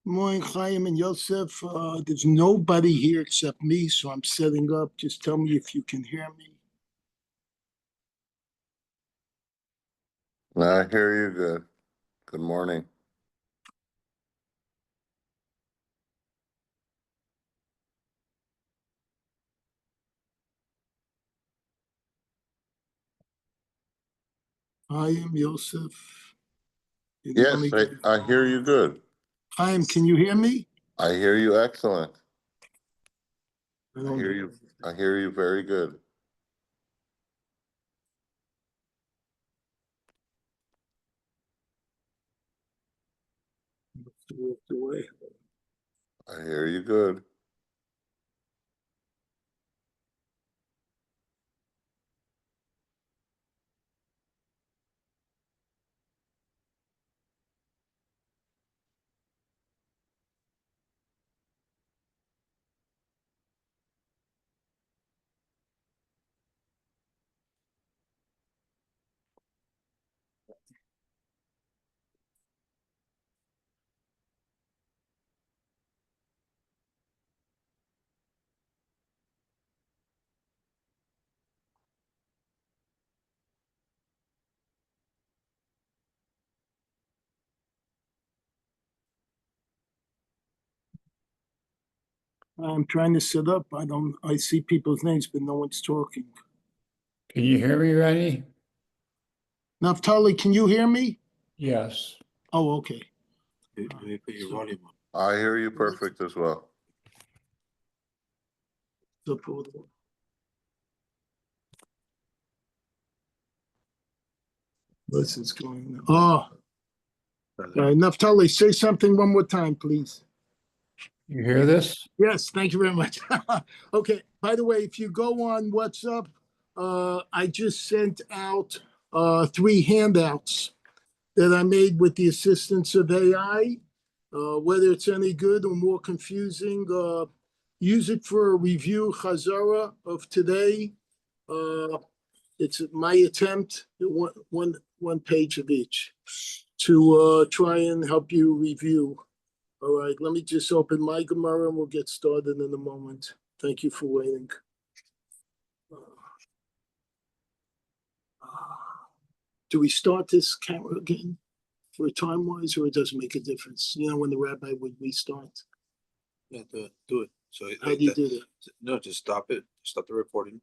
Morning, Chaim and Yosef. There's nobody here except me, so I'm setting up. Just tell me if you can hear me. I hear you good. Good morning. Chaim, Yosef. Yes, I hear you good. Chaim, can you hear me? I hear you excellent. I I don't hear you. I hear you very good. walked away. I hear you good. I'm trying to set up. I see people's names, but no one's talking. Can you hear me, Rennie? Naftali, can you hear me? Yes. Oh, okay. Let me put your volume on. I hear you perfect as well. This is going on. Naftali, say something one more time, please. You hear this? Yes, thank you very much. Okay, by the way, if you go on WhatsApp, I just sent out 3 handouts that I made with the assistance of AI. Whether it's any good or more confusing, use it for a review chazara of today. It's my attempt, one page of each, to try and help you review. All right, let me just open my Gemara and we'll get started in a moment. Thank you for waiting. Do we start this camera again for time-wise, or it doesn't make a difference? You know, when the rabbi would restart? Yeah, do it. So How do you do that? No, just stop it. Stop the recording.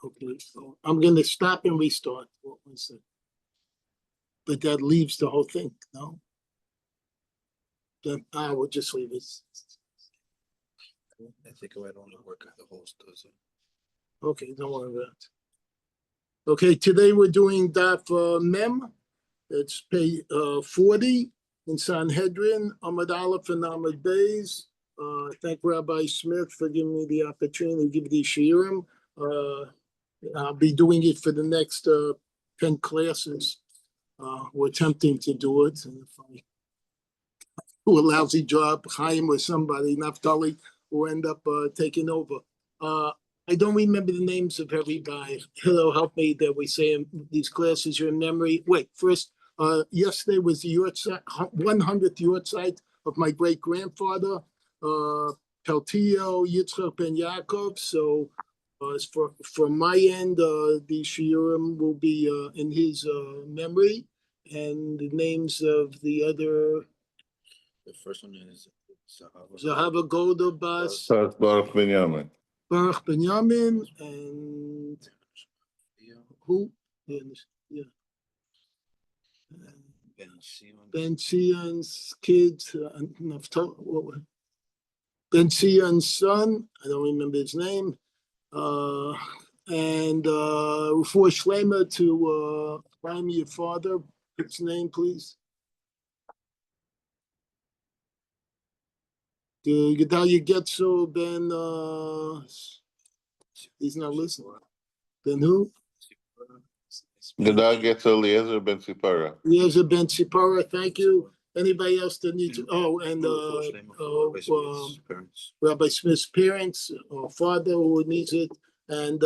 Okay, so I'm going to stop and restart. What was that? But that leaves the whole thing, no? Then we'll just leave it. I think it might only work if the host does it. Okay, don't worry about it. Okay, today we're doing Daf Mem. It's page 40 in Sanhedrin, Amud Aleph and Amud Beis. Thank Rabbi Smith for giving me the opportunity to give these shiurim. I'll be doing it for the next 10 classes. We're attempting to do it. And if I do a lousy job, Chaim or somebody, Naftali, will end up taking over. I don't remember the names of everybody. Hello, help me that we say in these classes your memory. Wait, first, yesterday was the 100th yortzeit of my great grandfather, Peltio Yitzchak ben Yaakov. So, as for my end, the shiurim will be in his memory, and the names of the other. The first one is Zahava Golda Bas, Baruch Binyamin. Baruch Benyamin, and who? Yeah. Ben Sion's kids, Ben Sion's son, I don't remember his name, and Refuah Shlema to find me your father. His name, please. The Gedalia Getzo Ben, he's not listening. Ben who? Gadal gets Eliezer ben Sipara. Eliezer ben Sipara, thank you. Anybody else that needs, and Rabbi Smith's parents or father who needs it, and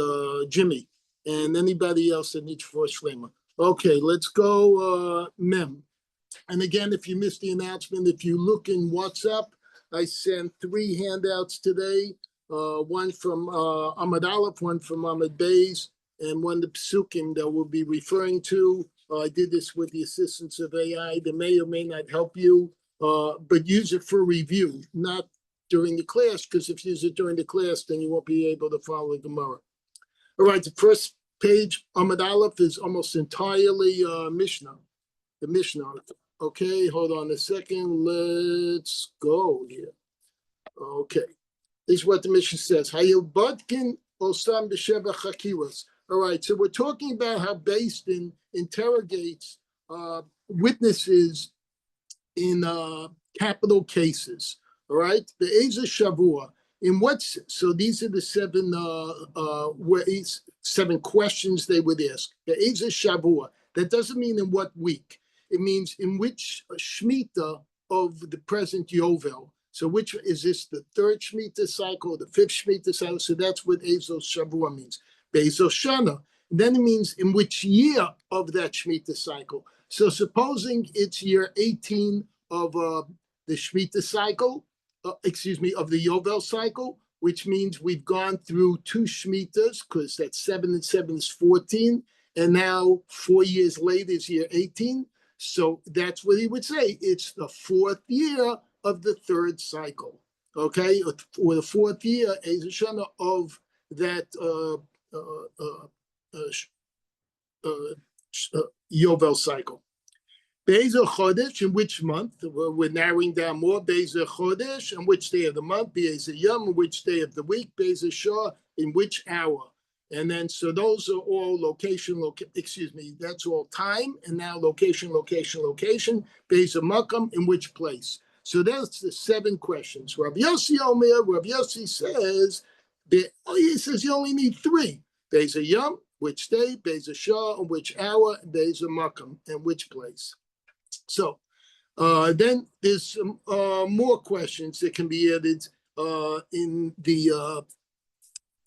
Jimmy, and anybody else that needs for Shlema. Okay, let's go Mem. And again, if you missed the announcement, if you look in WhatsApp, I sent 3 handouts today. One from Ahmed Aleph, one from Ahmed Bays, and one the psukim that we'll be referring to. I did this with the assistance of AI. They may or may not help you, but use it for review, not during the class, because if you use it during the class, then you won't be able to follow the Gemara. All right, the first page, Ahmed Aleph, is almost entirely Mishnah. The Mishnah. Okay, hold on a second. Let's go here. Okay. This is what the Mishnah says. Hayilbadkin osam b'sheva chakiras. All right, so we're talking about how Beis Din interrogates witnesses in capital cases. All right, the Eza Shavua. In what's so these are the 7 ways, 7 questions they would ask. The Eza Shavua. That doesn't mean in what week. It means in which Shemitah of the present Yovel. So which is this, the 3rd Shemitah cycle, the 5th Shemitah cycle? So that's what Ezo Shavua means. Bezo Shana. Then it means in which year of that Shemitah cycle. So supposing it's year 18 of the Shemitah cycle, of the Yovel cycle, which means we've gone through 2 Shemitahs, because that's 7 and 7 is 14, and now 4 years later is year 18. So that's what he would say. It's the 4th year of the 3rd cycle, okay? Or the 4th year, Ezer Shana, of that Yovel cycle. Be'ezer Chodesh, in which month? We're narrowing down more. Be'ezer Chodesh, in which day of the month? Be'ezer Yom, in which day of the week? Be'ezer Shah, in which hour? And then, so those are all that's all time. And now location. Be'ezer Makam, in which place? So that's the 7 questions. Rabbi Yossi Omer, Rabbi Yossi says, you only need 3. Be'ezer Yom, which day? Be'ezer Shah, in which hour? Be'ezer Makam, in which place? So then there's some more questions that can be added in the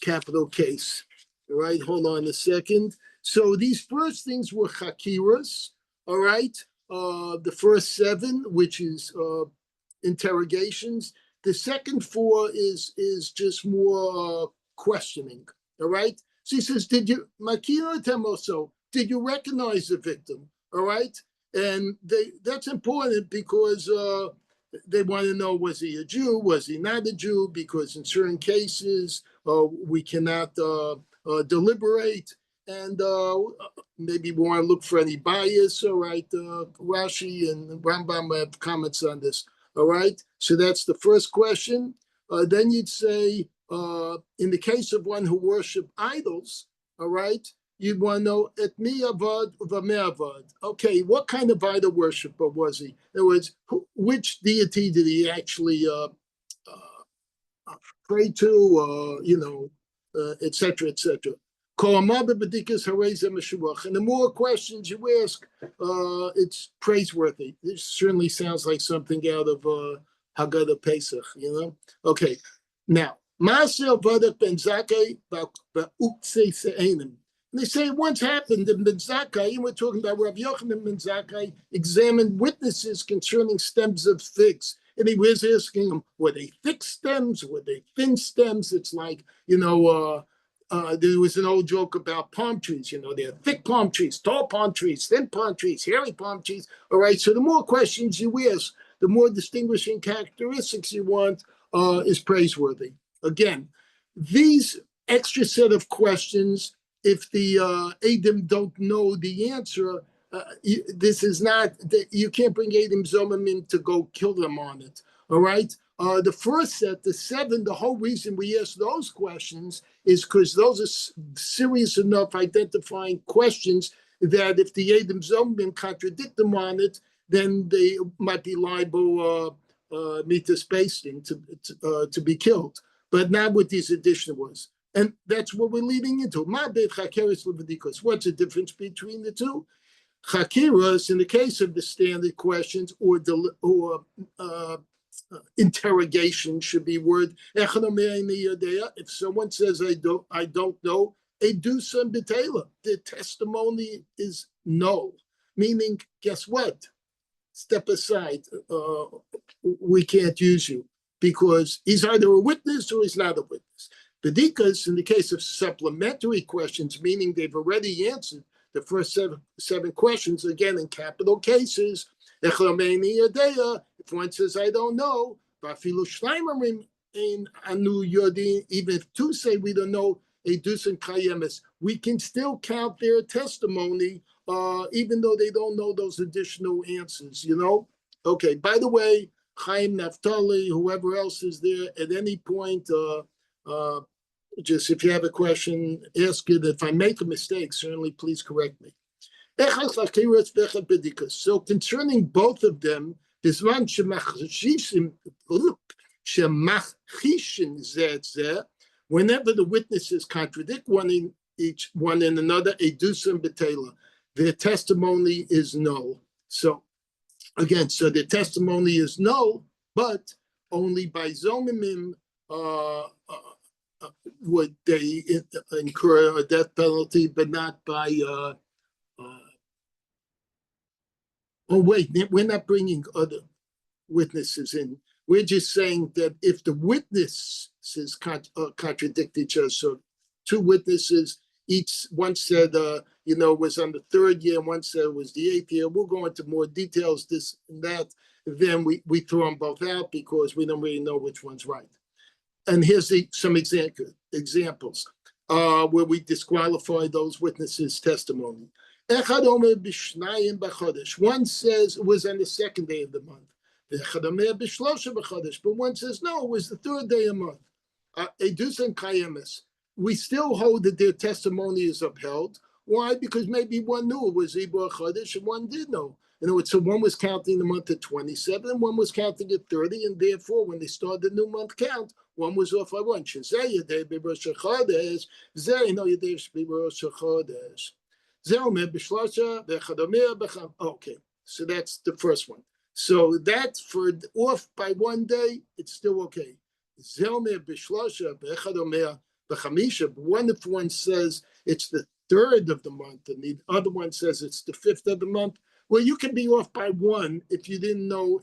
capital case. All right, hold on a second. So these first things were chakiras, all right? The first 7, which is interrogations. The second 4 is just more questioning, all right? So he says, did you recognize the victim, all right? And that's important because they want to know, was he a Jew? Was he not a Jew? Because in certain cases, we cannot deliberate. And maybe we want to look for any bias, all right? Rashi and Rambam have comments on this, all right? So that's the first question. Then you'd say, in the case of one who worshiped idols, all right, you'd want to know, et mi avad v'me avad. Okay, what kind of idol worshiper was he? In other words, which deity did he actually pray to, et cetera, et cetera. And the more questions you ask, it's praiseworthy. This certainly sounds like something out of Haggadah Pesach, Okay, now, Masel Vadak Ben Zakkai Ba'ukse Se'enim. And they say it once happened in Ben Zakkai, and we're talking about Rabbi Yochanan Ben Zakkai, examined witnesses concerning stems of figs. And he was asking them, were they thick stems? Were they thin stems? It's like, there was an old joke about palm trees. There are thick palm trees, tall palm trees, thin palm trees, hairy palm trees. All right, so the more questions you ask, the more distinguishing characteristics you want is praiseworthy. Again, these extra set of questions, if the Adim don't know the answer, this is not, you can't bring Adim Zomim to go kill them on it. All right. The first set, the 7, the whole reason we ask those questions is because those are serious enough identifying questions that if the Adim Zomim contradict them on it, then they might be liable mitas basting to be killed. But not with these additional ones. And that's what we're leading into. What's the difference between the 2? Chakiras, in the case of the standard questions or interrogation should be word. If someone says, I don't know, edusa b'teila. The testimony is no. Meaning, guess what? step aside. We can't use you because he's either a witness or he's not a witness. Bedikas, in the case of supplementary questions, meaning they've already answered the first seven questions, again, in capital cases, if one says, I don't know, even if two say we don't know, we can still count their testimony, even though they don't know those additional answers, Okay, by the way, Chaim, Naftali, whoever else is there, at any point, just if you have a question, ask it. If I make a mistake, certainly please correct me. So concerning both of them, whenever the witnesses contradict one in another, their testimony is null. So again, their testimony is null, but only by zomimim would they incur a death penalty, but not by. Oh wait, we're not bringing other witnesses in. We're just saying that if the witnesses contradict each other, so two witnesses, one said, was on the third year, and one said it was the 8th year. We'll go into more details, this and that. Then we throw them both out because we don't really know which one's right. And here's some examples where we disqualify those witnesses' testimony. One says it was on the 2nd day of the month. But one says, no, it was the 3rd day of the month. We still hold that their testimony is upheld. Why? Because maybe one knew it was Ibra Chodesh and one did know. So one was counting the month at 27, and one was counting at 30, and therefore, when they started the new month count, one was off by one. Okay, so that's the first one. So that's for off by one day, it's still okay. One if one says it's the 3rd of the month, and the other one says it's the 5th of the month. Well, you can be off by one if you didn't know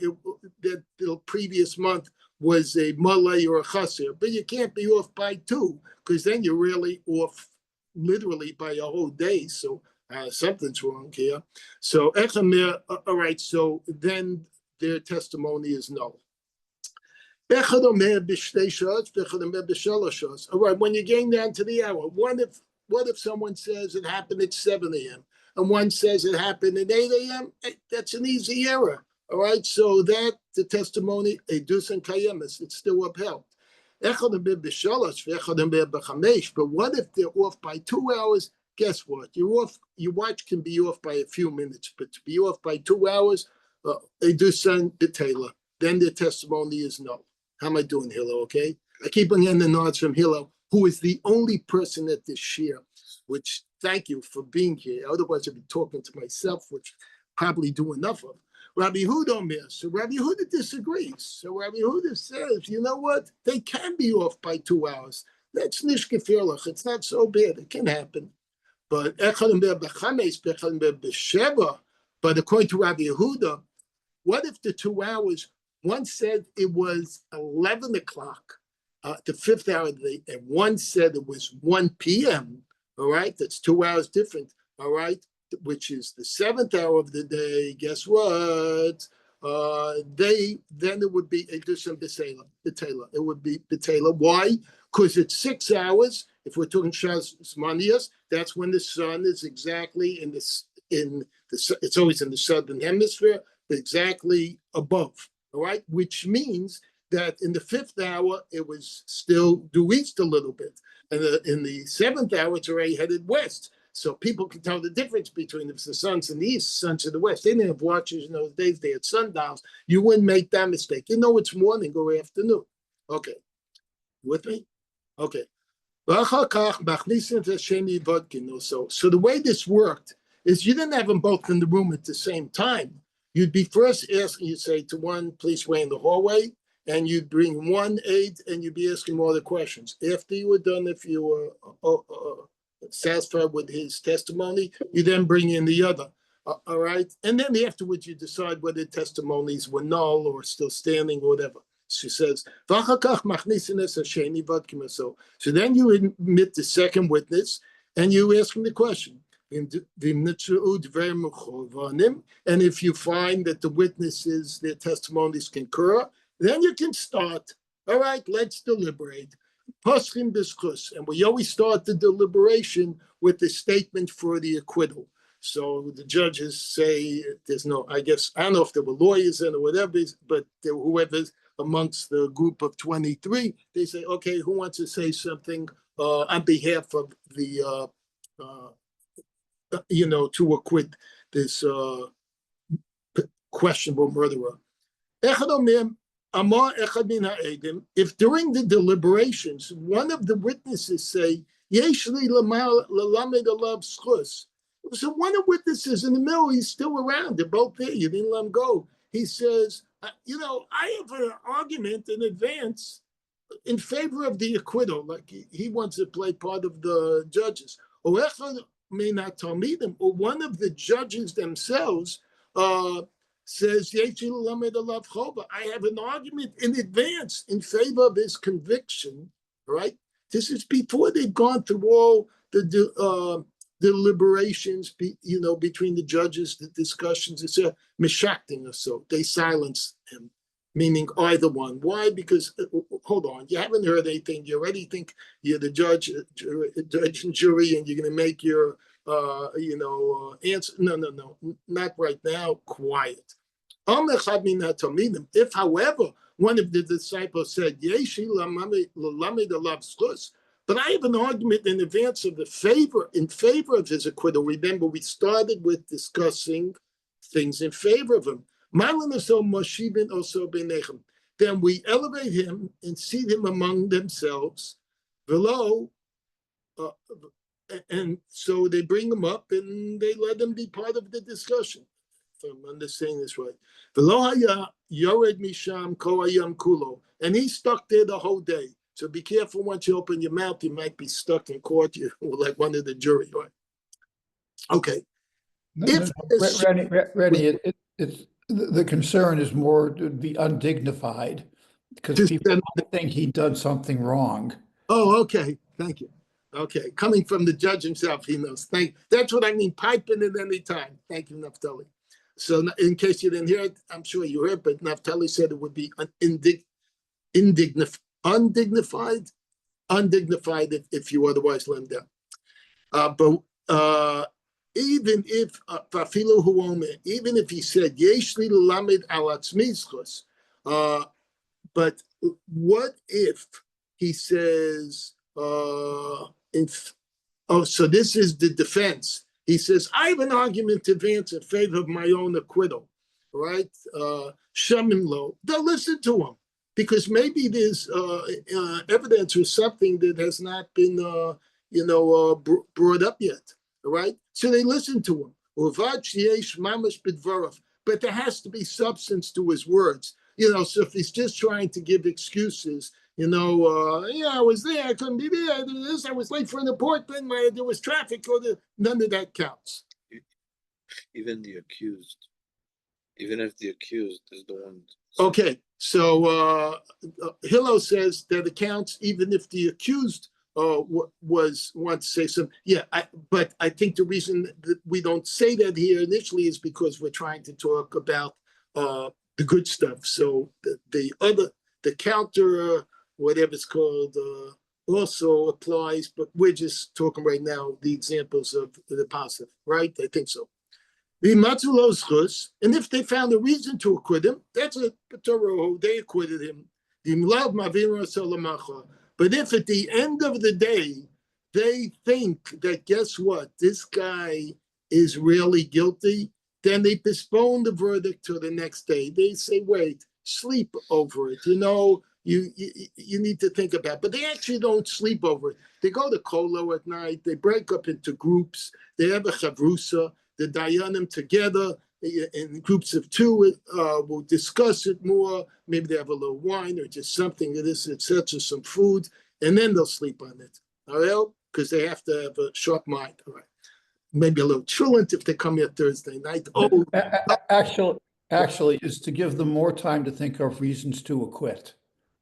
that the previous month was a malay or a chaser, but you can't be off by 2 because then you're really off literally by a whole day. So something's wrong here. So all right. So then their testimony is null. All right. When you're getting down to the hour, what if someone says it happened at 7 a.m. and one says it happened at 8 a.m.? That's an easy error. All right. So that the testimony, edus and kayemis, it's still upheld. But what if they're off by 2 hours? Guess what? You're off. Your watch can be off by a few minutes, but to be off by 2 hours, edus and betela, then their testimony is null. How am I doing, Hillel? Okay. I keep on getting the nods from Hillel, who is the only person at this shir, which thank you for being here. Otherwise, I'd be talking to myself, which probably do enough of. Rabbi Yehuda Omer. So Rabbi Yehuda disagrees. So Rabbi Yehuda says, you know what? They can be off by 2 hours. That's nish gefährlich. It's not so bad. It can happen. But according to Rabbi Yehuda, what if the 2 hours, one said it was 11 o'clock, the 5th hour of the day, and one said it was 1 p.m., all right? That's 2 hours different, all right? Which is the 7th hour of the day. Guess what? Then it would be edus and betela. It would be betela. Why? Because it's 6 hours. If we're talking Shas Manias, that's when the sun is exactly it's always in the southern hemisphere, exactly above. All right, which means that in the 5th hour it was still due east a little bit, and in the 7th hour it's already headed west. So people can tell the difference between if the sun's in the east, sun's in the west. They didn't have watches in those days; they had sundials. You wouldn't make that mistake. You know it's morning or afternoon. Okay, with me? Okay. So the way this worked is you didn't have them both in the room at the same time. You'd be first asking, you'd say to one, please wait in the hallway, and you'd bring one aide, and you'd be asking all the questions. After you were done, if you were satisfied with his testimony, you then bring in the other. All right. And then afterwards, you decide whether testimonies were null or still standing or whatever. She says, so then you admit the second witness and you ask him the question. And if you find that the witnesses, their testimonies concur, then you can start. All right, let's deliberate. And we always start the deliberation with the statement for the acquittal. So the judges say there's no, I guess, I don't know if there were lawyers in or whatever, but whoever's amongst the group of 23, they say, okay, who wants to say something on behalf of the, to acquit this questionable murderer. If during the deliberations, one of the witnesses say, so one of the witnesses in the middle, he's still around. They're both there. You didn't let him go. He says, I have an argument in advance in favor of the acquittal. Like he wants to play part of the judges. Or may not tell me them. Or one of the judges themselves says, I have an argument in advance in favor of his conviction. Right? This is before they've gone through all the deliberations, between the judges, the discussions. It's a mishakting or so. They silence him, meaning either one. Why? Because, hold on, you haven't heard anything. You already think you're the judge and jury, and you're going to make your, answer. No, not right now. Quiet. If, however, one of the disciples said, but I have an argument in advance of in favor of his acquittal. Remember, we started with discussing things in favor of him. Then we elevate him and seat him among themselves below. And so they bring him up and they let him be part of the discussion. If I'm understanding this right. And he's stuck there the whole day. So be careful once you open your mouth, you might be stuck in court, like one of the jury, right? Okay. Rennie, it's the concern is more to be undignified because people think he done something wrong. Oh, okay. Thank you. Okay. Coming from the judge himself, he knows. That's what I mean. Piping at any time. Thank you, Naftali. So in case you didn't hear it, I'm sure you heard, but Naftali said it would be undignified if you otherwise let him down. But even if even if he said yeshli lamed alatzmizchus, but what if he says so this is the defense. He says, I have an argument to advance in favor of my own acquittal, right? Shemimlo, they'll listen to him. Because maybe there's evidence or something that has not been, brought up yet, all right? So they listen to him. But there has to be substance to his words. So if he's just trying to give excuses, I was there, I couldn't be there, I was late for an appointment, there was traffic, none of that counts. Even if the accused is the one. Okay, so Hillel says that it counts even if the accused wants to say something. Yeah, but I think the reason that we don't say that here initially is because we're trying to talk about the good stuff. So the counter, whatever it's called, also applies, but we're just talking right now the examples of the positive, right? I think so. And if they found a reason to acquit him, that's a Torah, they acquitted him. But if at the end of the day, they think that, guess what, this guy is really guilty, then they postpone the verdict to the next day. They say, wait, sleep over it. You need to think about it. But they actually don't sleep over it. They go to Kolo at night. They break up into groups. They have a chavrusa. The Dayanim together in groups of two will discuss it more. Maybe they have a little wine or just something of this, etc., some food, and then they'll sleep on it. All right, because they have to have a sharp mind. All right. maybe a little truant if they come here Thursday night. Oh, Actually, is to give them more time to think of reasons to acquit.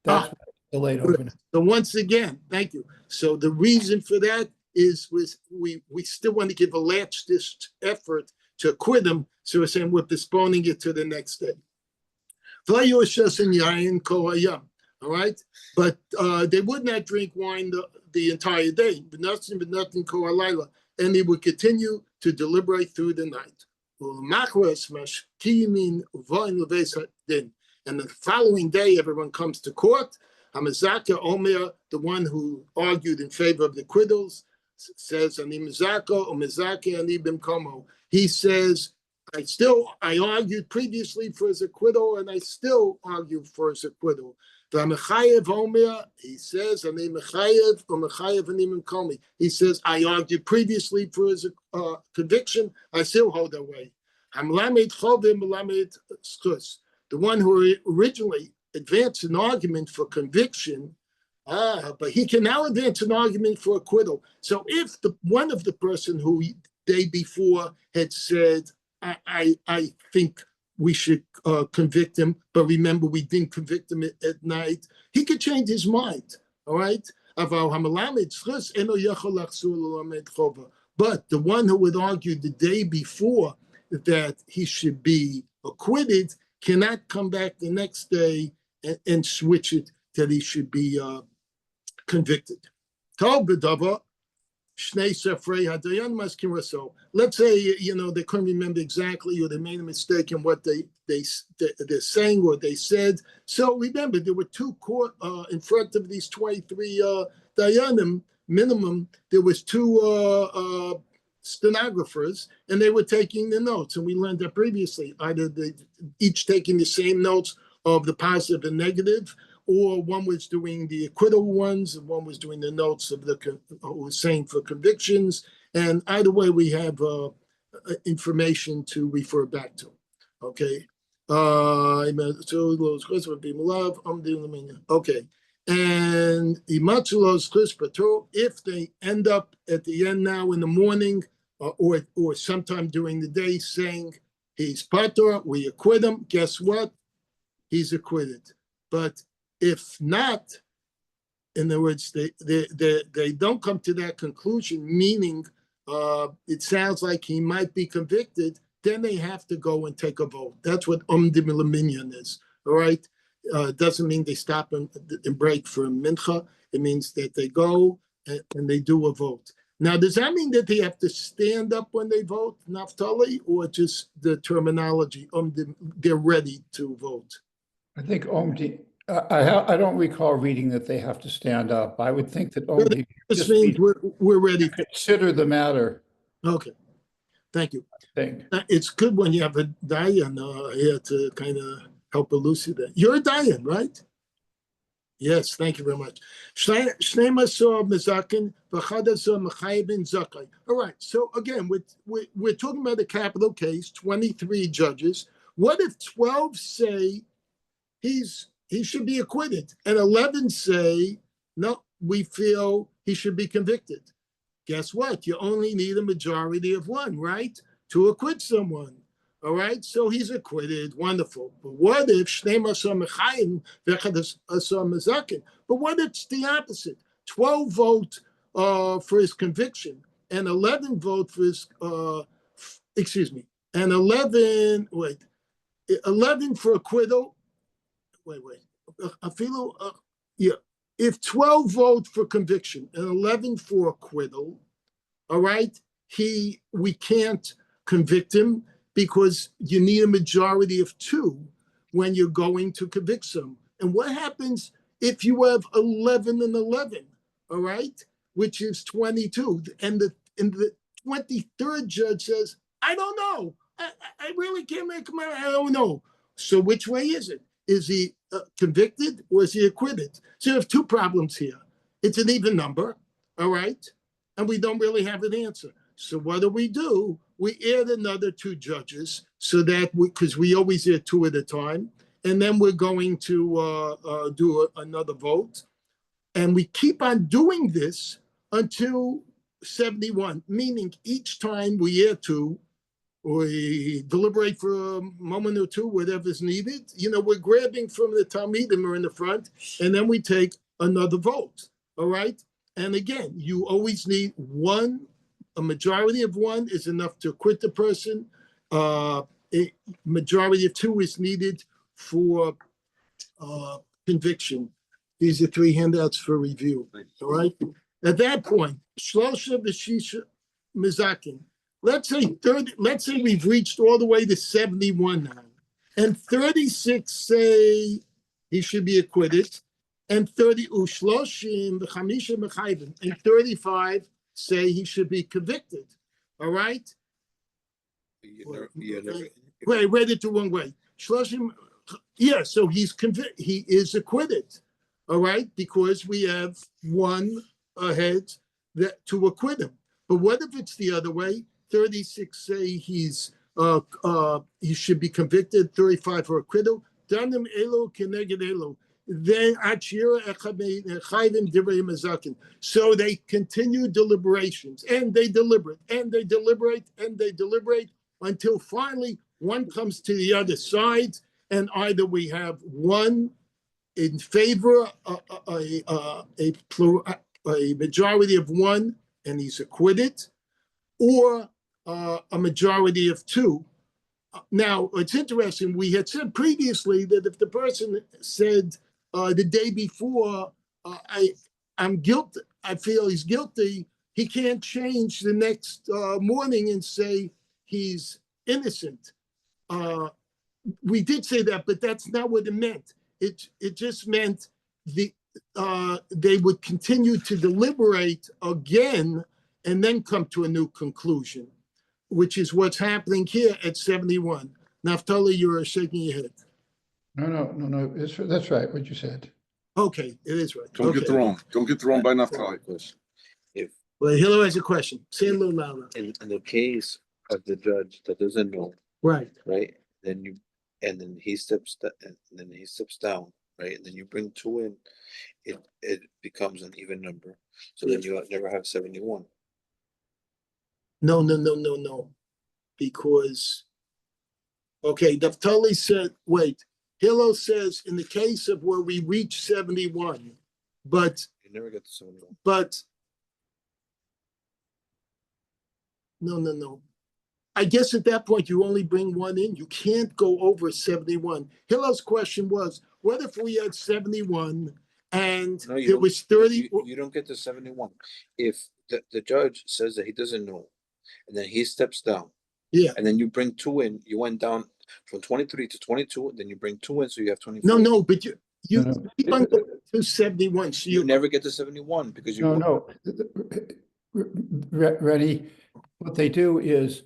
That's why it's delayed overnight. so once again, thank you. So the reason for that is we still want to give a last-ditch effort to acquit them. So we're saying we're postponing it to the next day. All right, but they would not drink wine the entire day, but nothing kohalayla, and they would continue to deliberate through the night. And the following day, everyone comes to court. Hamazaka Omer, the one who argued in favor of the acquittals, says, Ani Mizaka, or Mizaka, Ani Bimkomo. He says, I argued previously for his acquittal, and I still argue for his acquittal. V'amechayev Omer, he says, Ani Mechayev, or Mechayev Ani Bimkomi. He says, I argued previously for his conviction, I still hold that way. Hamlamed Chovim, Melamed Schus. The one who originally advanced an argument for conviction, but he can now advance an argument for acquittal. So if one of the person who day before had said, I think we should convict him, but remember we didn't convict him at night, he could change his mind, all right? But the one who would argue the day before that he should be acquitted cannot come back the next day and switch it that he should be convicted. Let's say, they couldn't remember exactly, or they made a mistake in what they're saying or they said. So remember, there were two court in front of these 23 dayanim minimum. There was two stenographers, and they were taking the notes. And we learned that previously, either they each taking the same notes of the positive and negative, or one was doing the acquittal ones, and one was doing the notes of the who was saying for convictions. And either way, we have information to refer back to. Okay. Okay. And if they end up at the end now in the morning or sometime during the day saying he's patur, we acquit him, guess what? He's acquitted. But if not, in other words, they don't come to that conclusion, meaning it sounds like he might be convicted, then they have to go and take a vote. That's what umdim minyan is, all right? Doesn't mean they stop and break for mincha. It means that they go and they do a vote. Now, does that mean that they have to stand up when they vote, Naftali, or just the terminology, they're ready to vote? I think I don't recall reading that they have to stand up. I would think that only This means we're ready to consider the matter. Okay, thank you. Thing. It's good when you have a dayan here to kind of help elucidate. You're a dayan, right? Yes, thank you very much. All right, so again, we're talking about a capital case, 23 judges. What if 12 say he should be acquitted, and 11 say, no, we feel he should be convicted? Guess what? You only need a majority of one, right, to acquit someone. All right, so he's acquitted. Wonderful. But what if But what if it's the opposite? 12 vote for his conviction, and 11 vote for his and 11 for acquittal. If 12 vote for conviction and 11 for acquittal, all right, we can't convict him because you need a majority of 2 when you're going to convict someone. And what happens if you have 11 and 11, all right, which is 22, and the 23rd judge says, I don't know, I really can't make him, I don't know. So which way is it? Is he convicted or is he acquitted? So you have 2 problems here. It's an even number, all right, and we don't really have an answer. So what do? We add another 2 judges so that because we always add 2 at a time, and then we're going to do another vote, and we keep on doing this until 71, meaning each time we add two, we deliberate for a moment or two, whatever's needed. We're grabbing from the Talmidim or in the front, and then we take another vote. All right. And again, you always need one. A majority of one is enough to acquit the person. A majority of two is needed for conviction. These are three handouts for review. All right. At that point, Shlosha v'Shisha Mizakin. Let's say we've reached all the way to 71 now, and 36 say he should be acquitted, and 30 and 35 say he should be convicted. All right. Wait, read it the wrong way. Yeah, so he's convicted. He is acquitted. All right, because we have one ahead to acquit him. But what if it's the other way? 36 say he should be convicted. 35 for acquittal. Danim elo keneged elo. Then so they continue deliberations, and they deliberate, and they deliberate, and they deliberate until finally one comes to the other side, and either we have one in favor, a majority of one, and he's acquitted, or a majority of two. Now, it's interesting. We had said previously that if the person said the day before, I'm guilty, I feel he's guilty, he can't change the next morning and say he's innocent. We did say that, but that's not what it meant. It just meant they would continue to deliberate again and then come to a new conclusion, which is what's happening here at 71. Naftali, you're shaking your head. No. That's right, what you said. Okay, it is right. Don't get the wrong. Don't get the wrong by Naftali. Well, Hilo has a question. Say it a little louder. In the case of the judge that doesn't know, Right. then he steps down, right? And then you bring two in, it becomes an even number. So then you never have 71. No. Because, okay, Naftali said, wait, Hilo says in the case of where we reach 71, but You never get to 71. But no. I guess at that point you only bring one in. You can't go over 71. Hilo's question was, what if we had 71 and No, you there don't- was 30? You don't get to 71. If the judge says that he doesn't know, and then he steps down, Yeah. and then you bring two in, you went down from 23 to 22, and then you bring two in, so you have 24. No, but you No. keep on going to 71. So You never get to 71 because you No. Ready? What they do is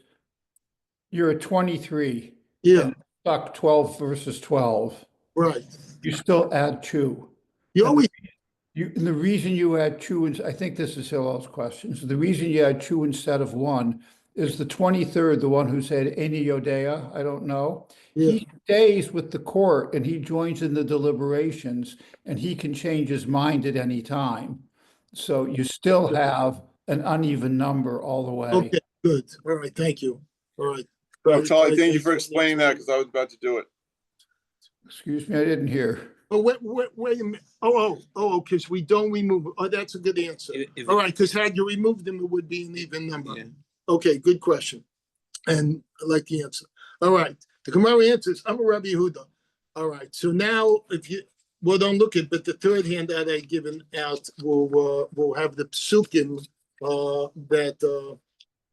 you're at 23. Yeah, Stuck 12 versus 12. right. You still add two. You always And the reason you add two, I think this is Hillel's question. So the reason you add two instead of one is the 23rd, the one who said Eni Yodea, I don't know. Yeah. He stays with the court and he joins in the deliberations and he can change his mind at any time. So you still have an uneven number all the way. Okay, good. All right, thank you. All right. Naftali, thank you for explaining that because I was about to do it. Excuse me, I didn't hear. Oh, wait a minute. Oh, because we don't remove. Oh, that's a good answer. All right, because had you removed them, it would be an even number. Yeah. Okay, good question. And I like the answer. All right. The Gemara answers, I'm a Rabbi Yehuda. All right. So now don't look at, but the third handout I given out will have the psukim that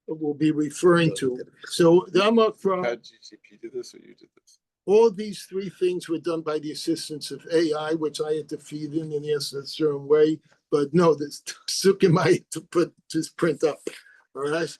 we'll be referring to. So the Amar from Had GCP did this or you did this? all these three things were done by the assistance of AI, which I had to feed in and answer a certain way. But no, this psukim I had to just print up. All right.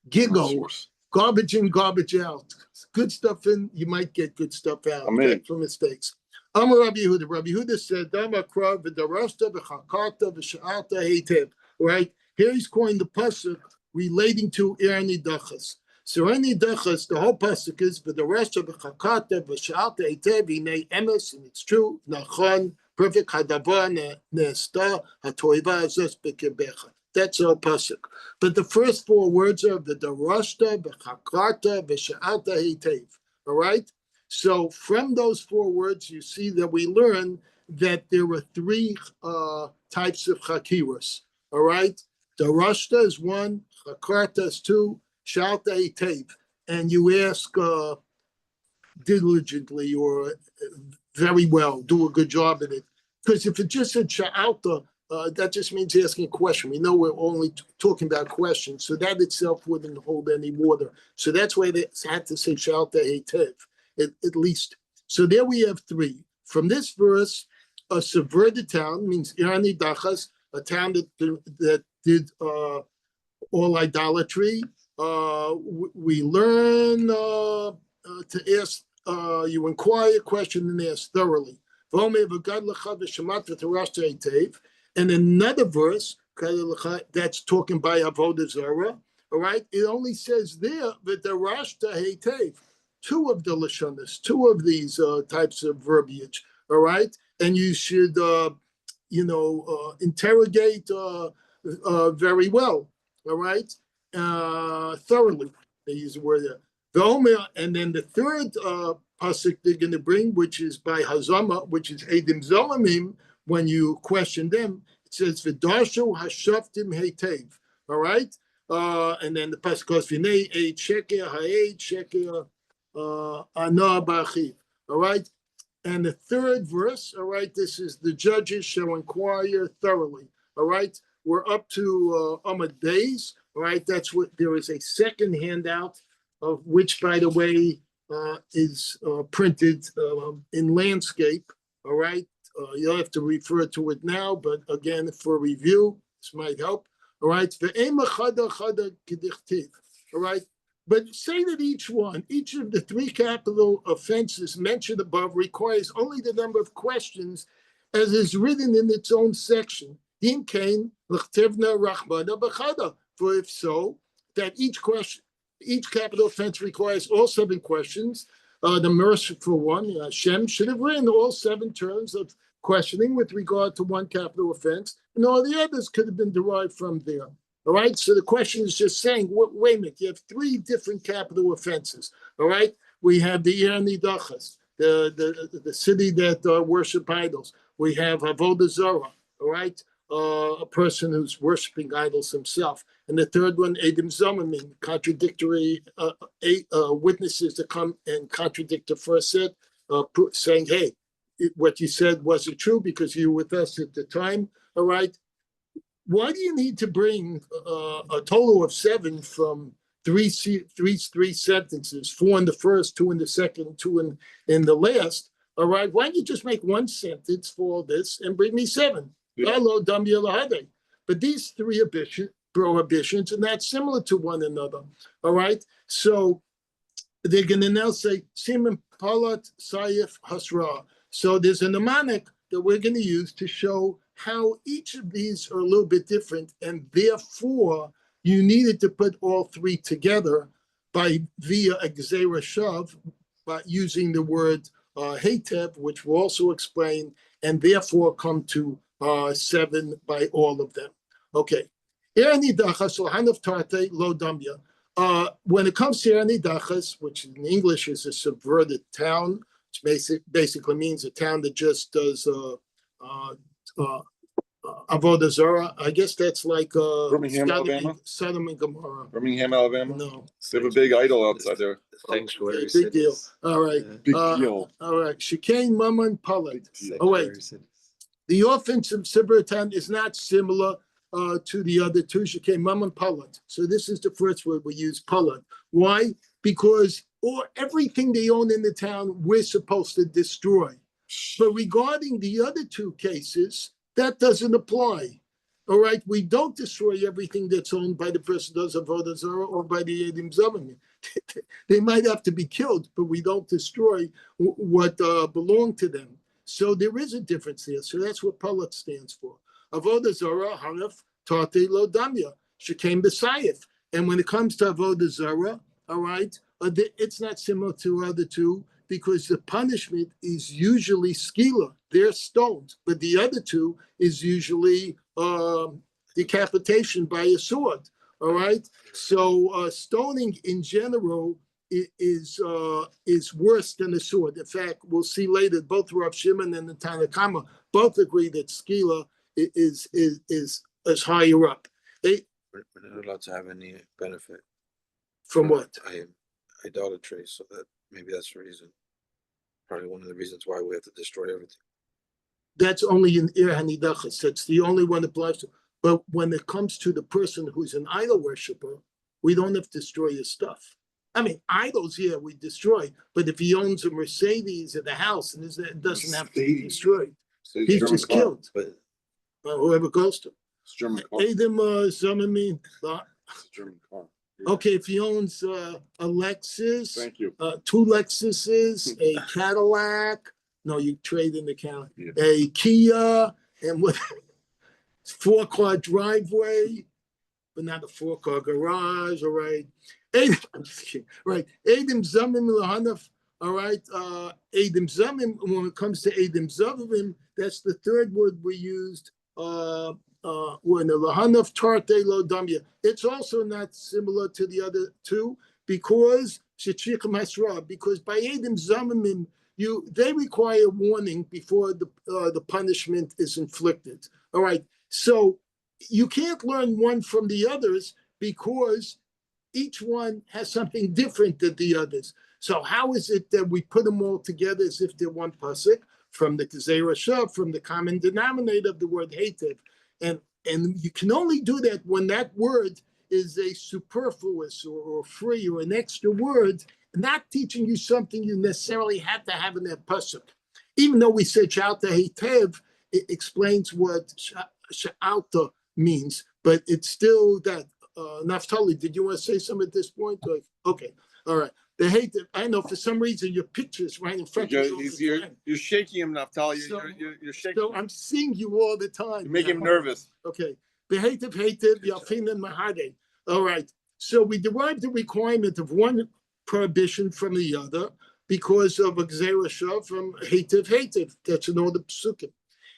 Giggle, Source. garbage in, garbage out. Good stuff in, you might get good stuff out. I'm in. For mistakes. Amar Rabbi Yehuda. Rabbi Yehuda said, Dama krav v'darashta v'chakarta v'sha'ata heitev. Right? Here he's coined the pasuk relating to Erni Dachas. So Erni Dachas, the whole pasuk is v'darashta v'chakarta v'sha'ata heitev hinei emes, and it's true. Nachon, perfect hadavar ne'esta hatoiva azos bekebecha. That's our pasuk. But the first 4 words are the darashta, the chakarta, the sha'ata heitev. All right. So from those 4 words, you see that we learn that there were 3 types of chakiras. All right. Darashta is 1, chakarta is 2, sha'ata heitev. And you ask diligently or very well, do a good job at it. Because if it just said sha'alta, that just means asking a question. We know we're only talking about questions, so that itself wouldn't hold any water. So that's why they had to say sha'alta heitev, at least. So there we have 3. From this verse, a subverted town means Irani Dachas, a town that did all idolatry. We learn to ask, you inquire, question, and ask thoroughly. And another verse that's talking by Avodah Zarah, all right? It only says there that the Rashta Heitev, 2 of the Lashonas, 2 of these types of verbiage, all right? And you should, interrogate very well, all right? Thoroughly, they use the word there. And then the third pasuk they're going to bring, which is by Hazama, which is Edim Zomamim, when you question them, it says V'darshu Hashaftim Heitev. All right, and then the pasuk goes V'nei Eid Sheker Ha'eid Sheker Ana Ba'achiv. All right, and the third verse. All right, this is the judges shall inquire thoroughly. All right, we're up to Amud Beis. All right, that's what there is a second handout, of which, by the way, is printed in landscape. All right, you'll have to refer to it now, but again, for review, this might help. All right, all right, but say that each of the 3 capital offenses mentioned above requires only the number of questions as is written in its own section. For if so, that each capital offense requires all 7 questions. The merciful one, Hashem, should have written all 7 terms of questioning with regard to one capital offense, and all the others could have been derived from there. All right, so the question is just saying, wait a minute, you have 3 different capital offenses. All right, we have the Irani Dachas, the city that worship idols. We have Avodah Zarah, all right, a person who's worshiping idols himself. And the third one, Edim Zomamim, contradictory witnesses that come and contradict the first set, saying, hey, what you said wasn't true because you were with us at the time, all right? Why do you need to bring a total of 7 from three sentences, 4 in the first, 2 in the second, 2 in the last, all right? Why don't you just make 1 sentence for all this and bring me 7? Hello, but these 3 prohibitions are not similar to one another. All right. So they're going to now say Siman Palat Sayif Hasra. So there's a mnemonic that we're going to use to show how each of these are a little bit different, and therefore you needed to put all 3 together via a Gzeira Shav, by using the word Heitev, which we'll also explain, and therefore come to 7 by all of them. Okay. When it comes to Irani Dachas, which in English is a subverted town, which basically means a town that just does Avodah Zarah. I guess that's like Birmingham, Alabama? Sodom and Gomorrah. Birmingham, Alabama? No. They have a big idol outside there. Sanctuary Okay, big deal. cities. All right. Big deal. All right. Shekain Mammon Palat. Oh, wait. Sanctuary cities. The offense of Sibiratan is not similar to the other 2, Shekain Mammon Palat. So this is the first word we use, Palat. Why? Because everything they own in the town, we're supposed to destroy. But regarding the other 2 cases, that doesn't apply. All right, we don't destroy everything that's owned by the person who does Avodah Zarah or by the Edim Zomamim. They might have to be killed, but we don't destroy what belonged to them. So there is a difference there. So that's what Palat stands for. Avodah Zarah, Hanaf, Tate Lo Damya, Shekain B'Sayif. And when it comes to Avodah Zarah, all right, it's not similar to other 2 because the punishment is usually skila. They're stoned. But the other 2 is usually decapitation by a sword. All right. So stoning in general is worse than a sword. In fact, we'll see later. Both Rav Shimon and the Tanakama both agree that skila is higher up. We're not allowed to have any benefit From what? idolatry, so that maybe that's the reason. Probably one of the reasons why we have to destroy everything. That's only in Ir Hanidachas. That's the only one that applies to. But when it comes to the person who's an idol worshiper, we don't have to destroy his stuff. I mean, idols, yeah, we destroy. But if he owns a Mercedes at the house, and it doesn't have to be destroyed, he's German just car. killed. But Whoever goes to. It's a German car. Adam Zamamin. It's a German car. Yeah. Okay, if he owns a Lexus, Thank you. 2 Lexuses, a Cadillac. No, you trade in the Cadillac. Yeah. A Kia, and what? 4-car driveway, but not a 4-car garage. All right. I'm just kidding. Right. Adam Zamim Lahanaf. All right. Adam Zamim. When it comes to Adam Zavim, that's the third word we used. When the Lahanaf Tarte Lo Damya. It's also not similar to the other two because because by Adam Zamim, they require warning before the punishment is inflicted. All right. So you can't learn one from the others because each one has something different than the others. So how is it that we put them all together as if they're one pasuk from the Gezerah Shav, from the common denominator of the word Heitev? And you can only do that when that word is a superfluous or free or an extra word, not teaching you something you necessarily have to have in that pasuk. Even though we said Shalta Heitev, it explains what Sha'alta means, but it's still that. Naftali, did you want to say something at this point? Okay, all right. The hate. I know for some reason your picture's right in front of you. You're shaking him, Naftali. So- You're shaking. So I'm seeing you all the time. You make him nervous. Okay. Behativ, Yafin, and Mahade. All right. So we derived the requirement of one prohibition from the other because of a Gzera Shav from Heitev. That's in all the psukim.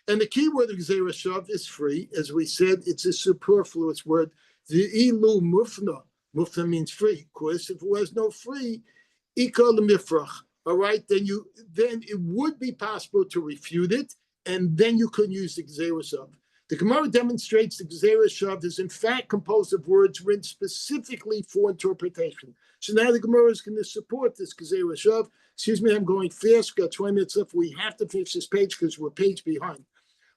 And the key word of Gzera Shav is free. As we said, it's a superfluous word. The ilu mufna. Mufna means free. Of course, if it was no free, ikal mifrach. All right, then it would be possible to refute it, and then you could use the Gzera Shav. The Gemara demonstrates the Gzera Shav is in fact composed of words written specifically for interpretation. So now the Gemara is going to support this Gzera Shav. Excuse me, I'm going fast. We've got 20 minutes left. We have to finish this page because we're a page behind.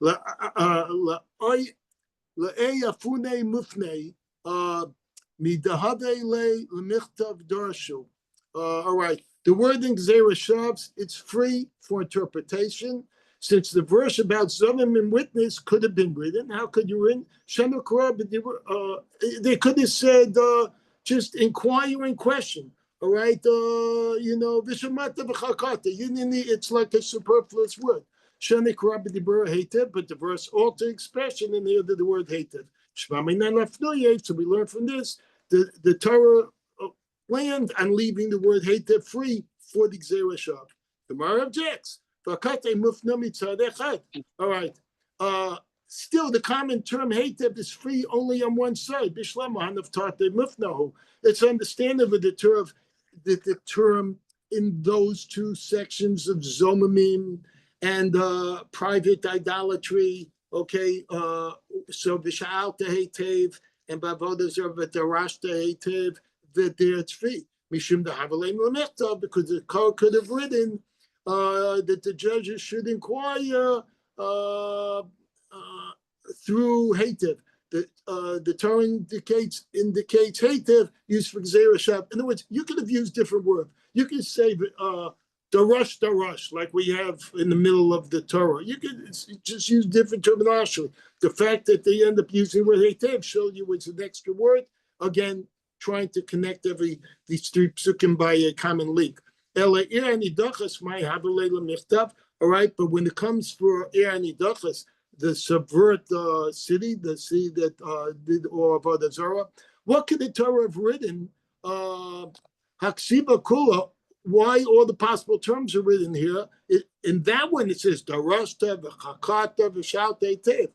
All right. The word in Gzera Shavs, it's free for interpretation. Since the verse about Zomim and witness could have been written, how could you written? They could have said just inquiring question. All right, it's like a superfluous word. But the verse altered expression and here the word hated. So we learn from this the Torah land on leaving the word hated free for the Gzera Shav. The Gemara objects. All right. Still, the common term hated is free only on one side. It's understandable the term in those two sections of Zomamim and private idolatry. Okay, so Visha'alta Heitev and Bavoda Zerva Darashta Heitev, that there it's free. Mishum Dahavalem Lamechta, because the code could have written that the judges should inquire through Heitev. The Torah indicates Heitev used for Gzera Shav. In other words, you could have used different words. You could say Darash, like we have in the middle of the Torah. You could just use different terminology. The fact that they end up using the word Heitev shows you it's an extra word. Again, trying to connect these three psukim by a common link. All right, but when it comes for Er Nidachas, the subvert city, the city that did all of the Zorah, what could the Torah have written? Haksiba Kula, why all the possible terms are written here? In that one, it says Darashta, V'chakata, V'shalta Tev.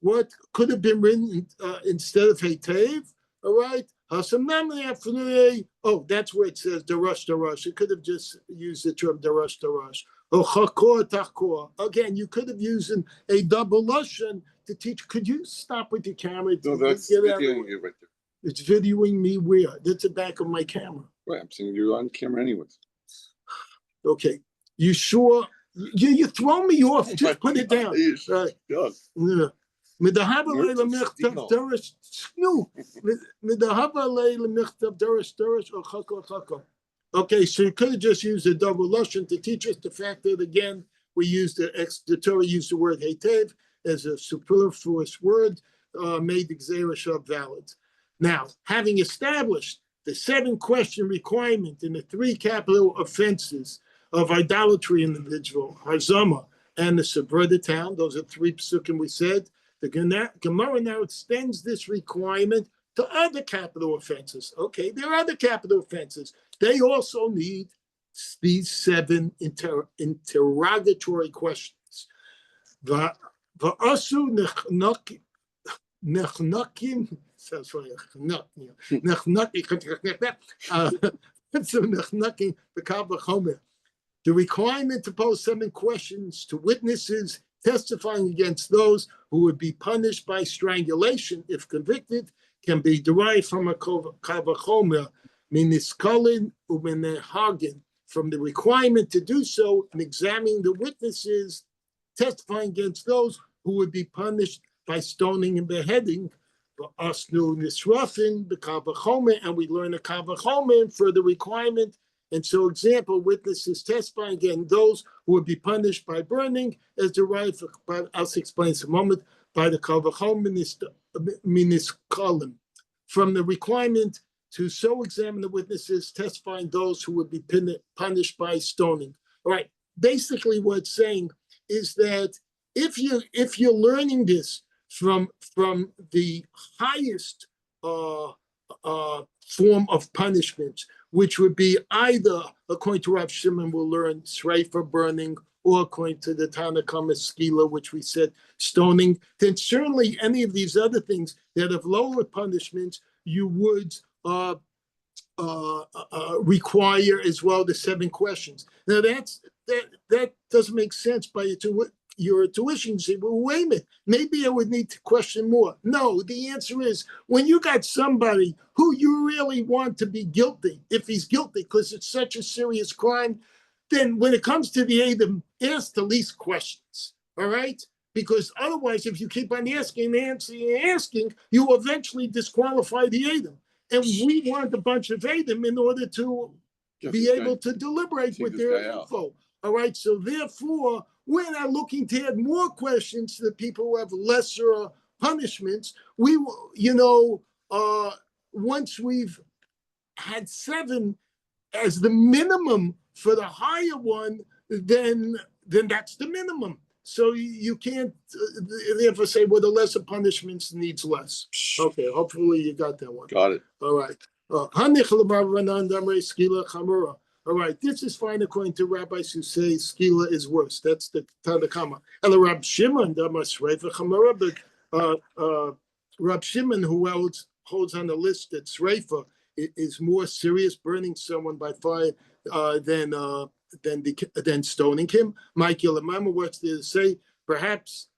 what could have been written instead of Hetev, all right? Oh, that's where it says Darash. It could have just used the term Darash. Or Chakor Takor. Again, you could have used a double lashon to teach. Could you stop with your camera? No, that's Get out of the videoing way. you right there. It's videoing me where? That's the back of my camera. Right, I'm saying you're on camera anyways. Okay. You sure? You throw me off. Just put it down. Right. Done. Yeah. Midahava You're leila just michtav steaming. derish. No. Midahava leila michtav derish or chaka. Okay, so you could have just used a double lashon to teach us the fact that again we used the Torah used the word hetev as a superfluous word, made the Gzeirah valid. Now, having established the 7-question requirement in the 3 capital offenses of idolatry individual, Harzama, and the subverted town, those are 3 psukim we said. The Gemara now extends this requirement to other capital offenses. Okay, there are other capital offenses. They also need these 7 interrogatory questions. Va'asu nechnakim. Sounds funny. The requirement to pose 7 questions to witnesses testifying against those who would be punished by strangulation if convicted can be derived from a kavachomer, miniskalin umenehagen, from the requirement to do so and examining the witnesses testifying against those who would be punished by stoning and beheading. Asnu nisrafin the kavachomer, and we learn a kavachomer for the requirement. And so, example, witnesses testifying against those who would be punished by burning, as derived by, I'll explain in a moment, by the kavachom miniskalim, from the requirement to so examine the witnesses testifying those who would be punished by stoning. All right. Basically, what it's saying is that if you're learning this from the highest form of punishment, which would be either, according to Rav Shimon, we'll learn Sreifa, burning, or according to the Tanakama Skila, which we said stoning, then certainly any of these other things that have lower punishments, you would require as well the 7 questions. Now that doesn't make sense by your tuition. You say, well, wait a minute, maybe I would need to question more. No, the answer is when you got somebody who you really want to be guilty, if he's guilty, because it's such a serious crime, then when it comes to the Adam, ask the least questions, all right? Because otherwise, if you keep on asking, you will eventually disqualify the Adam. And we want a bunch of Adam in order to be able to deliberate with their info. All right, so therefore, we're not looking to add more questions to the people who have lesser punishments. We, once we've had 7 as the minimum for the higher one, then that's the minimum. So you can't therefore say, well, the lesser punishments needs less. Okay, hopefully you got that one. Got it. All right. All right, this is fine according to rabbis who say skila is worse. That's the Tanakama. And Rab Shimon, but Rab Shimon, who holds on the list that Sreifa is more serious, burning someone by fire than stoning him. Michael Amama, what's there to say? Perhaps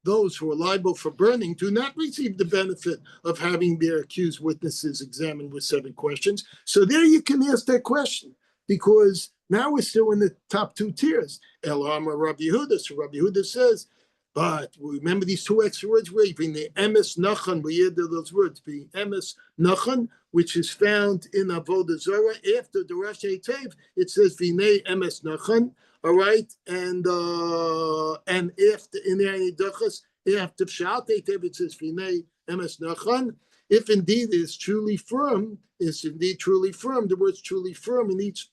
those who are liable for burning do not receive the benefit of having their accused witnesses examined with 7 questions. So there you can ask that question, because now we're still in the top 2 tiers. El Amar Rabbi Yehuda. So Rabbi Yehuda says, but remember these 2 extra words, in the emes nachan, we add those words, the emes nachan, which is found in Avodah Zarah after the Rosh Hetev. It says Vinei emes nachan, all right, and after in the Anidachas, after Pshat Hetev, it says Vinei emes nachan. If indeed it is truly firm, the words truly firm in each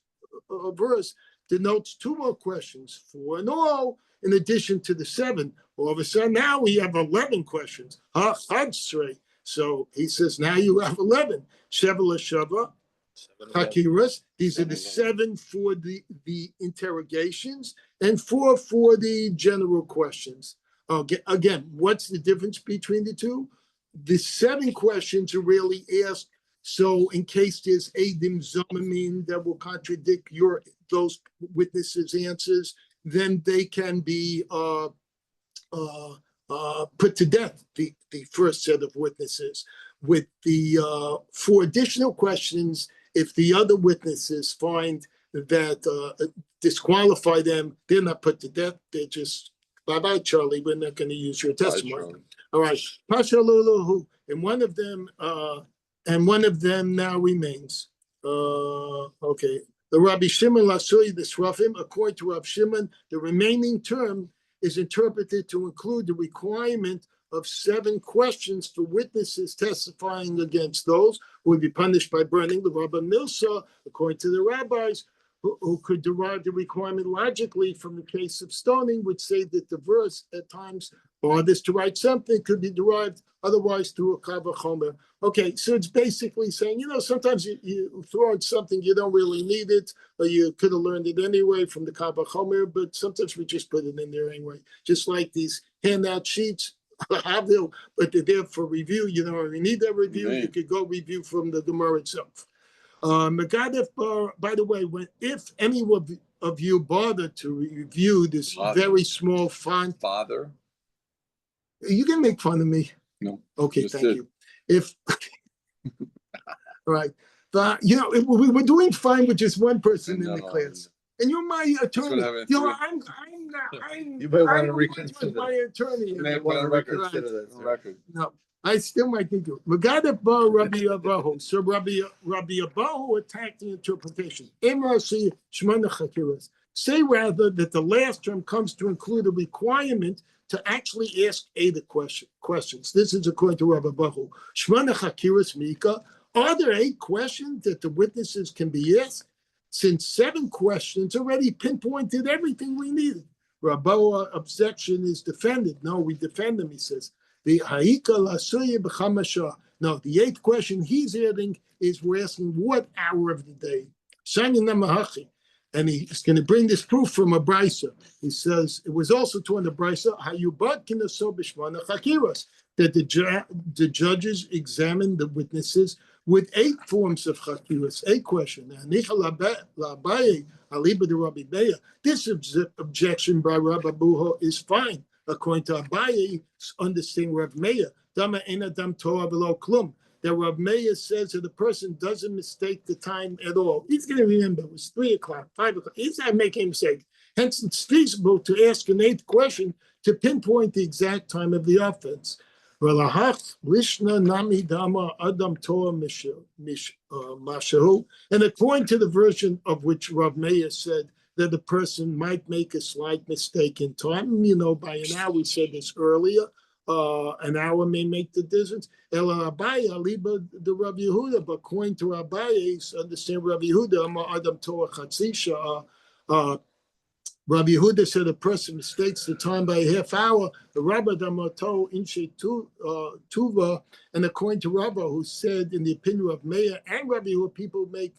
verse denotes 2 more questions, 4 in all, in addition to the 7. All of a sudden, now we have 11 questions. So he says, now you have 11. Sheva l'shava, hakiras. These are the 7 for the interrogations and 4 for the general questions. Again, what's the difference between the two? The 7 questions are really asked. So in case there's Eidim Zomamim that will contradict those witnesses' answers, then they can be put to death, the first set of witnesses. With the 4 additional questions, if the other witnesses find that disqualify them, they're not put to death. They're just, bye-bye, Charlie, we're not going to use your testimony. All right. Pasha Luluhu, and one of them now remains. Okay. The Rabbi Shimon Lasui, the Srafim, according to Rabbi Shimon, the remaining term is interpreted to include the requirement of 7 questions for witnesses testifying against those who would be punished by burning. The Rabbi Milsa, according to the rabbis, who could derive the requirement logically from the case of stoning, would say that the verse at times, or this to write something, could be derived otherwise through a kava chomer. Okay, so it's basically saying, sometimes you throw out something, you don't really need it, or you could have learned it anyway from the kava chomer, but sometimes we just put it in there anyway. Just like these handout sheets, but they're there for review. You know, if you need that review, you could go review from the Gemara itself. Megadef, by the way, if any of you bother to review this very small font, Father? you can make fun of me. No. Okay, thank you. All right. But, we were doing fine with just one person in the class. And you're my attorney. I'm You might want to with reconsider. my attorney. You may want to reconsider that. Record. No, I still might think of Megadef bar Rabbi Abahu. So Rabbi Abahu attacked the interpretation. Say rather that the last term comes to include a requirement to actually ask the questions. This is according to Rabbi Abahu. Shmana Chakiras Mika. Are there 8 questions that the witnesses can be asked? Since 7 questions already pinpointed everything we needed. Rabba's objection is defended. No, we defend him, he says. The No, the 8th question he's adding is we're asking what hour of the day. And he's going to bring this proof from a brisa. He says it was also taught in the brisa that the judges examine the witnesses with 8 forms of chakiras, 8 questions. This objection by Rabbi Buho is fine, according to Abaye's understanding Rav Meir. That Rav Meir says that the person doesn't mistake the time at all. He's going to remember it was 3 o'clock, 5 o'clock. He's not making a mistake. Hence, it's feasible to ask an 8th question to pinpoint the exact time of the offense. And according to the version of which Rav Meir said that the person might make a slight mistake in time, by an hour, we said this earlier, an hour may make the difference. The Rav Yehuda, but according to Abaye's understand Rav Yehuda, Adam Torah Chatzisha, Rabbi Yehuda said a person mistakes the time by a half hour. The Rabbi Damato Inshe Tuva, and according to Rabbi, who said in the opinion of Meir and Rabbi Yehuda,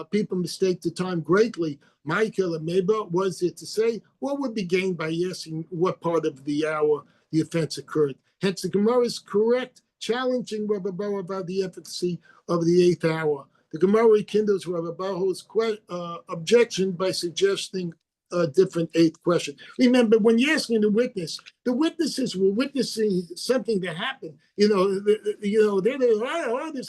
people mistake the time greatly. Michael and Meba was it to say what would be gained by asking what part of the hour the offense occurred. Hence, the Gemara is correct, challenging Rabbi Bar about the efficacy of the 8th hour. The Gemara rekindles Rabbi Bar's objection by suggesting a different 8th question. Remember, when you're asking the witnesses were witnessing something that happened. They this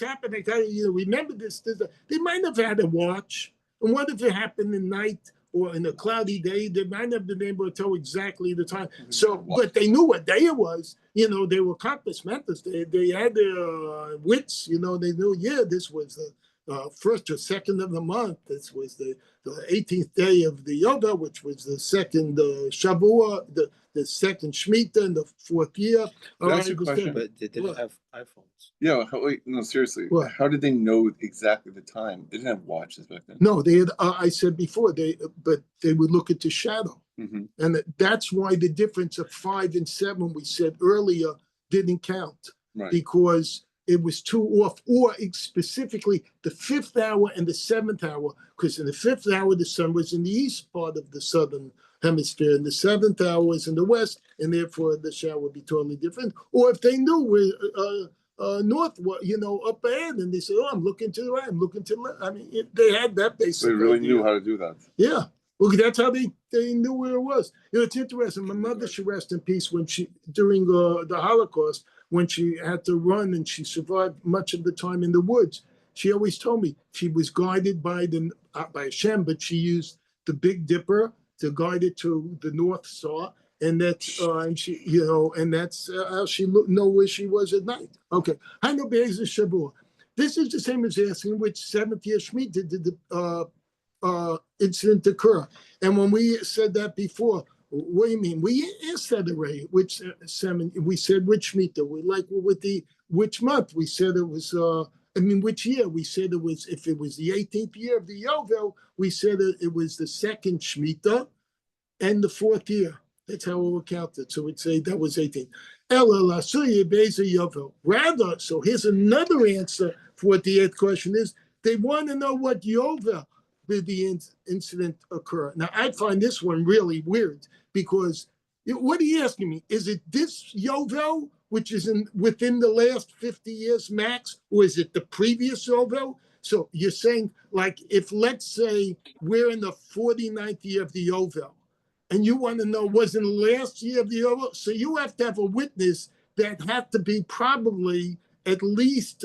happened. They tell you, remember this. They might have had a watch, and what if it happened at night or in a cloudy day? They might not have been able to tell exactly the time. So, but they knew what day it was. They were compass mentors. They had their wits. They knew. This was the 1st or 2nd of the month. This was the 18th day of the Yoga, which was the 2nd Shavua, the 2nd Shemitah in the 4th year. That's a question. But they didn't have iPhones. Yeah, wait, no, seriously. What? How did they know exactly the time? They didn't have watches back then. No, they had. I said before but they would look at the shadow, and that's why the difference of 5 and 7 we said earlier didn't count, because it was too off, or specifically the 5th hour and the 7th hour, because in the 5th hour the sun was in the east part of the southern hemisphere, and the 7th hour was in the west, and therefore the shower would be totally different. Or if they knew where north, up ahead, and they said, "Oh, I'm looking to the right, I'm looking to the left." I mean, they had that basic. They really idea. knew how to do that. Yeah. Well, that's how they knew where it was. It's interesting. My mother, she rest in peace, when during the Holocaust, when she had to run and she survived much of the time in the woods, she always told me she was guided by Hashem, but she used the Big Dipper to guide it to the North Star. And that's and she, and that's how she know where she was at night. Okay. I know Be'ezer Shavua. This is the same as asking which 7th year Shemitah did the incident occur. And when we said that before, what do you mean? We asked that already. Which we said which Shemitah. We which month. We said it was. Which year? We said it was. If it was the 18th year of the Yovel, we said it was the 2nd Shemitah, and the 4th year. That's how it will count it. So we'd say that was 18. Rather, so here's another answer for what the 8th question is. They want to know what Yovel did the incident occur. Now, I find this one really weird, because what are you asking me? Is it this Yovel, which is within the last 50 years max, or is it the previous Yovel? So you're saying, like, if let's say we're in the 49th year of the Yovel, and you want to know, was in the last year of the Yovel? So you have to have a witness that had to be probably at least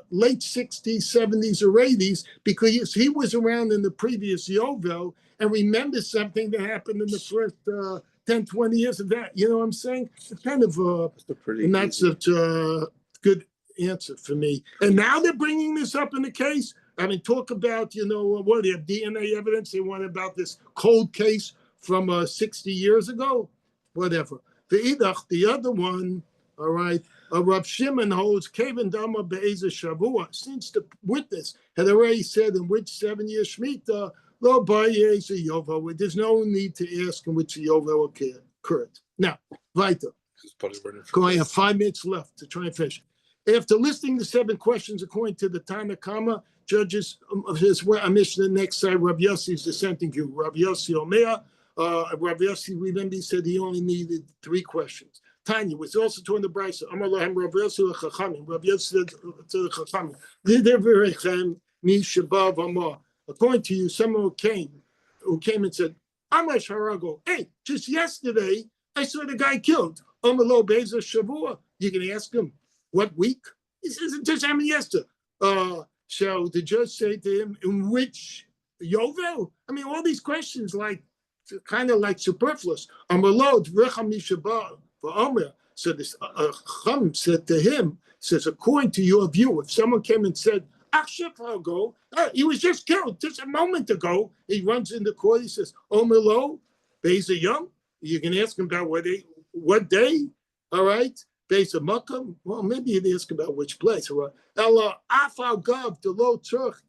late 60s, 70s, or 80s, because he was around in the previous Yovel and remembers something that happened in the first 10, 20 years of that. You know what I'm saying? It's kind of not such a good answer for me. And now they're bringing this up in the case. I mean, talk about, what, they have DNA evidence. They want about this cold case from 60 years ago, whatever. The other one, all right, Rav Shimon holds Kaven Dama Be'ezer Shavua, since the witness had already said in which 7-year Shemitah, Lo Ba'ezer Yovel, there's no need to ask in which Yovel occurred. Now, weiter. I have 5 minutes left to try and finish. After listing the 7 questions according to the Tana Kama, judges of his Mishnah, next side, Rav Yossi's dissenting view. Rav Yossi Omer, Rav Yossi, remember, he said he only needed 3 questions. Tanya was also taught in the Brisa. Amar lahem Rav Yossi leChachamim. Rav Yossi said to the Chachamim, "Lideverechem mi shabav amar." According to you, someone who came and said, "Amar sharago." Hey, just yesterday I saw the guy killed. Amar lo be'ezer shavua. You can ask him what week. He says it just happened yesterday. So the judge say to him, in which Yovel? I mean, all these questions kind of like superfluous. So this Chum said to him, says, according to your view, if someone came and said, he was just killed just a moment ago, he runs in the court, he says, Omelo, Be'ezer Yom, you can ask him about what day, all right? Be'ezer Makam, well, maybe you'd ask about which place, all right?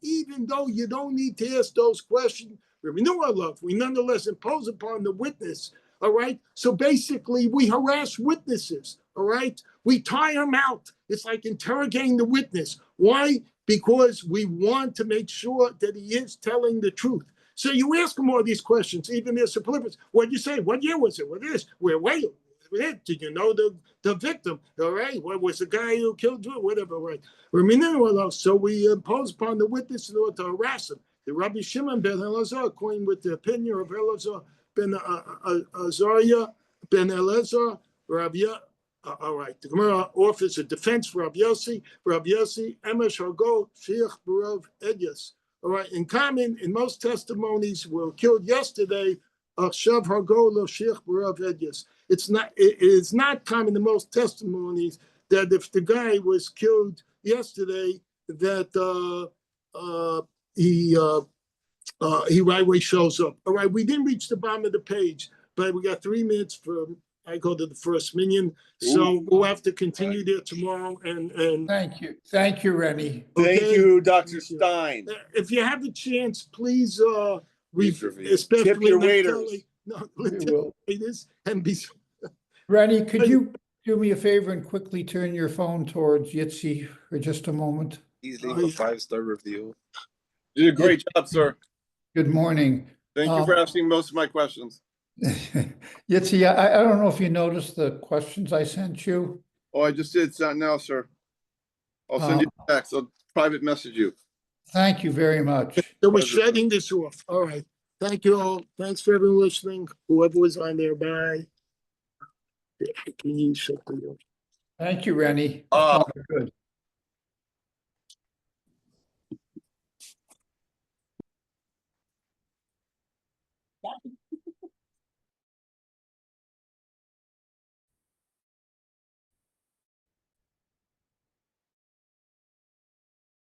Even though you don't need to ask those questions, we nonetheless impose upon the witness, all right? So basically, we harass witnesses, all right? We tire them out. It's like interrogating the witness. Why? Because we want to make sure that he is telling the truth. So you ask him all these questions, even there's superfluous. What did you say? What year was it? What is? Where were you? Did you know the victim? All right. What was the guy who killed you? Whatever, right? So we impose upon the witness in order to harass him. The Rabbi Shimon ben Elazar, according with the opinion of Elazar ben Azariah ben Elazar, Rabbi. All right. The Gemara offers a defense for Rabbi Yossi. Rabbi Yossi, Emesh Hargo, Shiach Barav Edyas. All right. In common, in most testimonies were killed yesterday. Achshav Hargo lo Shiach Barav Edyas. It is not common in most testimonies that if the guy was killed yesterday, that he right away shows up. All right, we didn't reach the bottom of the page, but we got 3 minutes for I go to the first minion. So we'll have to continue there tomorrow. And Thank you, Rennie. Thank you, Dr. Stein. If you have a chance, please Tip your waiters. And be. Rennie, could you do me a favor and quickly turn your phone towards Yitzi for just a moment? He's leaving a 5-star review. You did a great job, sir. Good morning. Thank you for asking most of my questions. Yitzi, I don't know if you noticed the questions I sent you. Oh, I just did that now, sir. I'll send you a text. I'll private message you. Thank you very much. So we're Pleasure. shutting this off. All right. Thank you all. Thanks for everyone listening. Whoever was on there, bye. Can you shut the? Thank you, Rennie. Good.